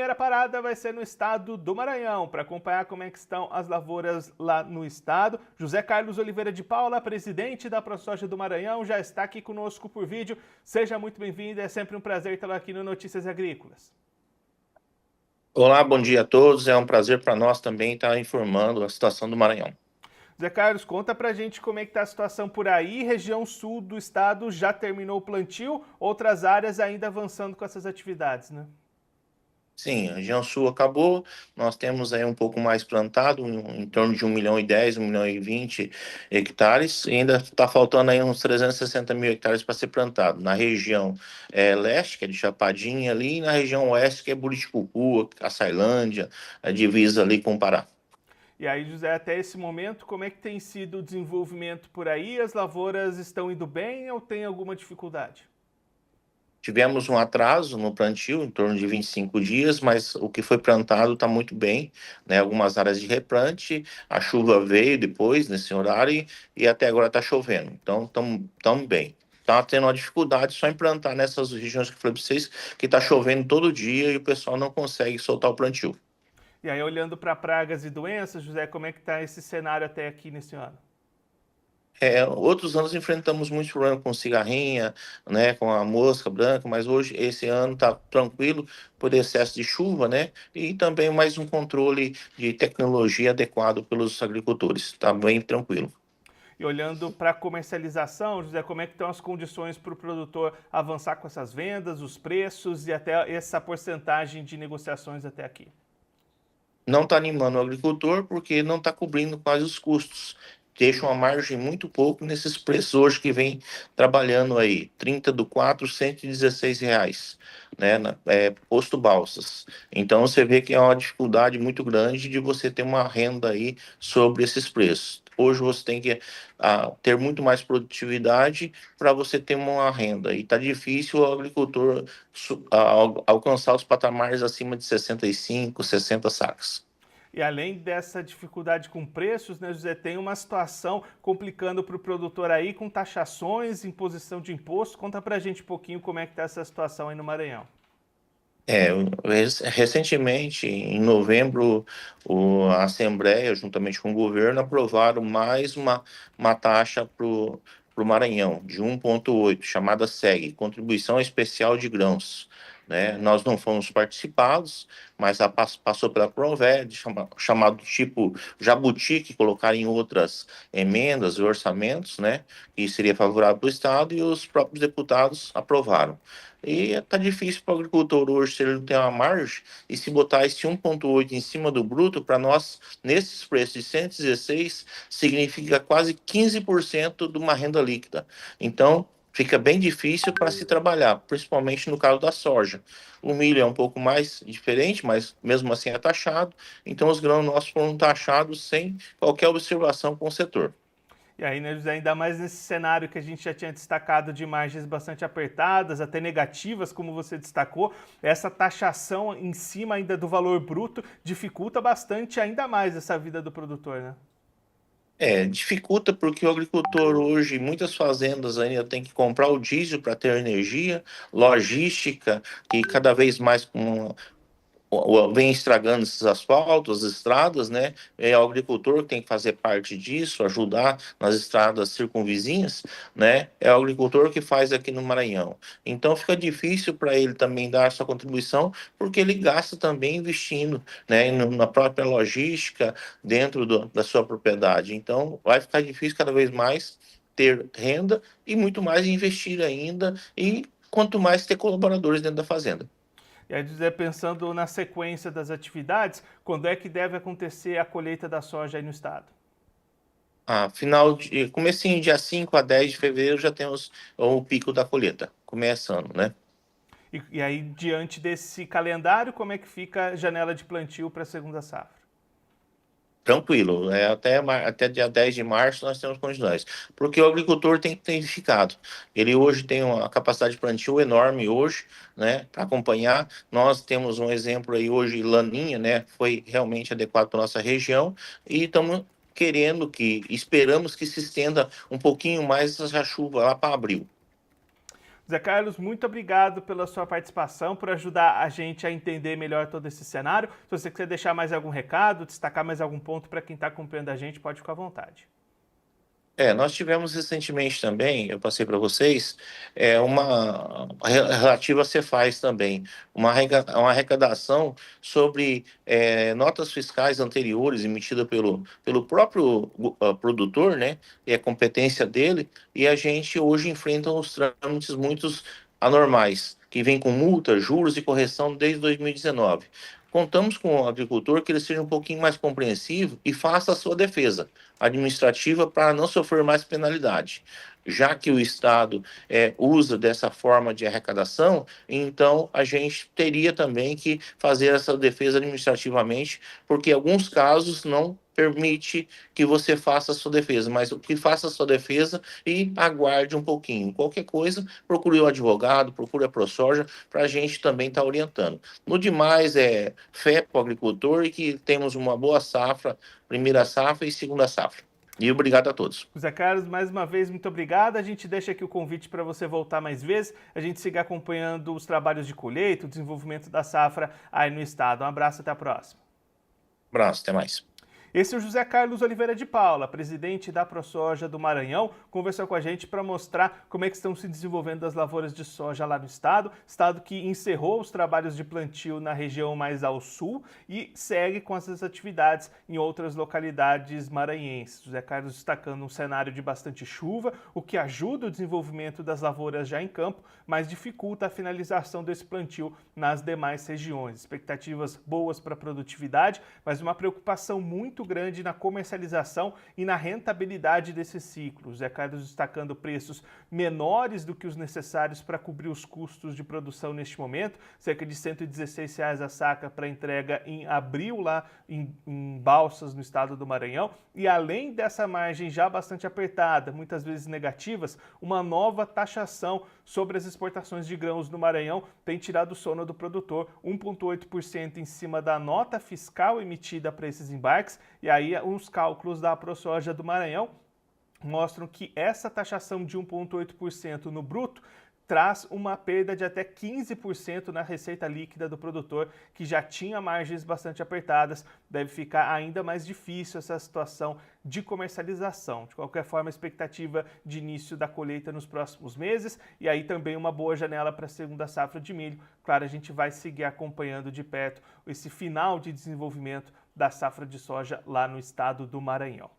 primeira parada vai ser no estado do Maranhão, para acompanhar como é que estão as lavouras lá no estado. José Carlos Oliveira de Paula, presidente da ProSoja do Maranhão, já está aqui conosco por vídeo. Seja muito bem-vindo, é sempre um prazer tê-lo aqui no Notícias Agrícolas. Olá, bom dia a todos. É um prazer para nós também estar informando a situação do Maranhão. Zé Carlos, conta pra gente como é que tá a situação por aí. Região sul do estado já terminou o plantio, outras áreas ainda avançando com essas atividades, né? Sim, a região sul acabou, nós temos aí um pouco mais plantado, em torno de 1.010.000, 1.020.000 hectares, e ainda está faltando aí uns 360.000 hectares para ser plantado. Na região leste, que é de Chapadinha ali, e na região oeste, que é Buriticupu, Açailândia, a divisa ali com o Pará. E aí, José, até esse momento, como é que tem sido o desenvolvimento por aí? As lavouras estão indo bem ou tem alguma dificuldade? Tivemos um atraso no plantio, em torno de 25 dias, mas o que foi plantado está muito bem, né? Algumas áreas de replante, a chuva veio depois, nesse horário, e até agora está chovendo. Então, estamos bem. Está tendo uma dificuldade só em plantar nessas regiões que eu falei para vocês, que está chovendo todo dia e o pessoal não consegue soltar o plantio. E aí, olhando para pragas e doenças, José, como é que está esse cenário até aqui nesse ano? Outros anos enfrentamos muitos problemas com cigarrinha, né, com a mosca branca, mas hoje, esse ano está tranquilo por excesso de chuva, né, e também mais um controle de tecnologia adequado pelos agricultores. Está bem tranquilo. E olhando para a comercialização, José, como é que estão as condições para o produtor avançar com essas vendas, os preços e até essa porcentagem de negociações até aqui? Não está animando o agricultor porque não está cobrindo quase os custos. Deixa uma margem muito pouco nesses preços hoje que vem trabalhando aí, 30 do 4, R$ 116, né, posto balsas. Então você vê que é uma dificuldade muito grande de você ter uma renda aí sobre esses preços. Hoje você tem que ter muito mais produtividade para você ter uma renda. E está difícil o agricultor alcançar os patamares acima de 65, 60 sacas. E além dessa dificuldade com preços, né, José, tem uma situação complicando para o produtor aí com taxações, imposição de imposto. Conta para a gente um pouquinho como é que está essa situação aí no Maranhão. Recentemente, em novembro, a Assembleia, juntamente com o governo, aprovaram mais uma taxa para o Maranhão, de 1,8, chamada SEG, Contribuição Especial de Grãos. Né? Nós não fomos participados, mas passou pela Proved, chamado tipo jabuti, que colocaram em outras emendas e orçamentos, né? Que seria favorável para o Estado, e os próprios deputados aprovaram. E está difícil para o agricultor hoje, se ele não tem uma margem, e se botar esse 1,8 em cima do bruto, para nós, nesses preços de 116, significa quase 15% de uma renda líquida. Então, fica bem difícil para se trabalhar, principalmente no caso da soja. O milho é um pouco mais diferente, mas mesmo assim é taxado, então os grãos nossos foram taxados sem qualquer observação com o setor. E aí, né, José, ainda mais nesse cenário que a gente já tinha destacado de margens bastante apertadas, até negativas, como você destacou, essa taxação em cima ainda do valor bruto dificulta bastante ainda mais essa vida do produtor, né? Dificulta porque o agricultor hoje, muitas fazendas ainda tem que comprar o diesel para ter energia, logística, que cada vez mais vem estragando esses asfaltos, as estradas, né? É o agricultor que tem que fazer parte disso, ajudar nas estradas circunvizinhas, né? É o agricultor que faz aqui no Maranhão. Então fica difícil para ele também dar sua contribuição, porque ele gasta também investindo, né? Na própria logística, dentro da sua propriedade. Então vai ficar difícil cada vez mais ter renda e muito mais investir ainda, e quanto mais ter colaboradores dentro da fazenda. E aí, José, pensando na sequência das atividades, quando é que deve acontecer a colheita da soja aí no estado? Comecinho dia 5 a 10 de fevereiro já temos o pico da colheita, começando, né? E aí, diante desse calendário, como é que fica a janela de plantio para a segunda safra? Tranquilo, até dia 10 de março nós temos condições, porque o agricultor tem que ter identificado. Ele hoje tem uma capacidade de plantio enorme hoje, né, para acompanhar. Nós temos um exemplo aí hoje, Laninha, né, foi realmente adequado para nossa região, e estamos esperamos que se estenda um pouquinho mais essa chuva lá para abril. Zé Carlos, muito obrigado pela sua participação, por ajudar a gente a entender melhor todo esse cenário. Se você quiser deixar mais algum recado, destacar mais algum ponto para quem está acompanhando a gente, pode ficar à vontade. Nós tivemos recentemente também, eu passei para vocês, uma relativa a Cefaz também, uma arrecadação sobre notas fiscais anteriores emitidas pelo próprio produtor, né? E a competência dele, e a gente hoje enfrenta uns trâmites muito anormais, que vem com multa, juros e correção desde 2019. Contamos com o agricultor que ele seja um pouquinho mais compreensivo e faça a sua defesa administrativa para não sofrer mais penalidade. Já que o Estado usa dessa forma de arrecadação, então a gente teria também que fazer essa defesa administrativamente, porque em alguns casos não permite que você faça a sua defesa, mas que faça a sua defesa e aguarde um pouquinho. Qualquer coisa, procure o advogado, procure a ProSoja, para a gente também estar orientando. No demais, fé para o agricultor e que temos uma boa safra, primeira safra e segunda safra. E obrigado a todos. Zé Carlos, mais uma vez, muito obrigado. A gente deixa aqui o convite para você voltar mais vezes, a gente siga acompanhando os trabalhos de colheita, o desenvolvimento da safra aí no estado. Um abraço, até a próxima. Abraço, até mais. Esse é o José Carlos Oliveira de Paula, presidente da ProSoja do Maranhão, conversou com a gente para mostrar como é que estão se desenvolvendo as lavouras de soja lá no estado que encerrou os trabalhos de plantio na região mais ao sul e segue com essas atividades em outras localidades maranhenses. José Carlos destacando um cenário de bastante chuva, o que ajuda o desenvolvimento das lavouras já em campo, mas dificulta a finalização desse plantio nas demais regiões. Expectativas boas para a produtividade, mas uma preocupação muito grande na comercialização e na rentabilidade desse ciclo. Zé Carlos destacando preços menores do que os necessários para cobrir os custos de produção neste momento, cerca de R$ 116 a saca para entrega em abril lá em Balsas, no estado do Maranhão, e além dessa margem já bastante apertada, muitas vezes negativas, uma nova taxação sobre as exportações de grãos no Maranhão tem tirado o sono do produtor, 1,8% em cima da nota fiscal emitida para esses embarques. E aí, os cálculos da ProSoja do Maranhão mostram que essa taxação de 1,8% no bruto traz uma perda de até 15% na receita líquida do produtor, que já tinha margens bastante apertadas. Deve ficar ainda mais difícil essa situação de comercialização. De qualquer forma, a expectativa de início da colheita nos próximos meses e aí também uma boa janela para a segunda safra de milho. Claro, a gente vai seguir acompanhando de perto esse final de desenvolvimento da safra de soja lá no estado do Maranhão.